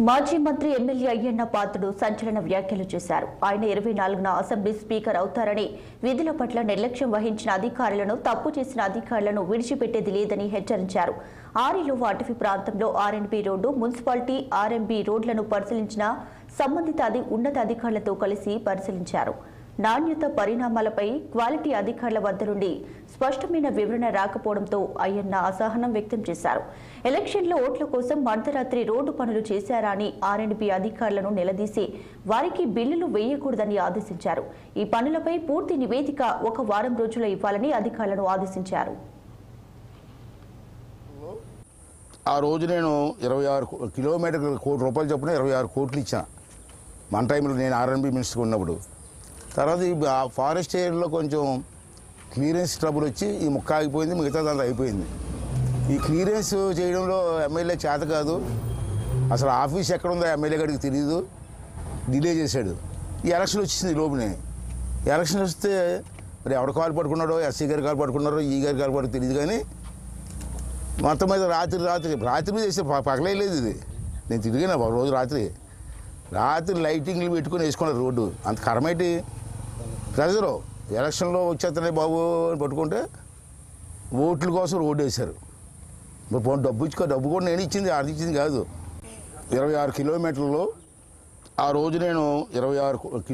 మాజీ మంత్రి ఎమ్మెల్యే అయ్యన్న పాత్రుడు సంచలన వ్యాఖ్యలు చేశారు. ఆయన 24న అసెంబ్లీ స్పీకర్ అవుతారని, విధుల పట్ల నిర్లక్ష్యం వహించిన అధికారులను, తప్పు చేసిన అధికారులను విడిచిపెట్టేది లేదని హెచ్చరించారు. ఆరిలో అటవీ ప్రాంతంలో ఆర్ఎండ్బి రోడ్డు, మున్సిపాలిటీ ఆర్ఎంబి రోడ్లను పరిశీలించిన సంబంధిత ఉన్నతాధికారులతో కలిసి పరిశీలించారు. నాణ్యత పరిణామాలపై క్వాలిటీ అధికారుల వద్ద నుండి స్పష్టమైన వివరణ రాకపోవడంతో అయ్యన్న అసహనం వ్యక్తం చేశారు. ఎలక్షన్లో ఓట్ల కోసం అర్ధరాత్రి రోడ్డు పనులు చేశారా అని ఆర్ఎండ్బి అధికారులను నిలదీసి వారికి బిల్లులు వేయకూడదని ఆదేశించారు. ఈ పనులపై పూర్తి నివేదిక 1 వారం రోజుల్లో ఇవ్వాలని అధికారులను ఆదేశించారు. ఆ రోజు నేను 26 కిలోమీటర్ల ₹1 కోటి చొప్పున 26 కోట్లు ఇచ్చాను. మన టైంలో నేను ఆర్ఎండ్బి మినిస్టర్ ఉన్నప్పుడు. తర్వాత ఈ ఫారెస్ట్ ఏరియాలో కొంచెం క్లియరెన్స్ ట్రబుల్ వచ్చి ఈ ముక్క ఆగిపోయింది, మిగతా దాంట్లో అయిపోయింది. ఈ క్లియరెన్స్ చేయడంలో ఎమ్మెల్యే చేత కాదు, అసలు ఆఫీస్ ఎక్కడ ఉందో ఎమ్మెల్యే గారికి తెలియదు, డిలే చేశాడు. ఈ ఎలక్షన్ వచ్చింది లోపునే. ఎలక్షన్ వస్తే మరి ఎవరు కాలు పట్టుకున్నాడో, ఎస్సీ గారు కాలు పట్టుకున్నారో, ఈ గారి కాలు పట్టుకు తెలియదు. కానీ మొత్తం మీద రాత్రి మీద చేస్తే పగలేదు. ఇది నేను తిరిగినా రోజు రాత్రి లైటింగ్లు పెట్టుకుని వేసుకున్నారు రోడ్డు. అంత కరమేటి ప్రజలు ఎలక్షన్లో వచ్చేస్తున్నాయి బాబు అని పట్టుకుంటే ఓట్ల కోసం రోడ్డు వేశారు. డబ్బు కూడా నేను ఇచ్చింది, అది ఇచ్చింది కాదు. 26 కిలోమీటర్లు ఆ రోజు నేను 26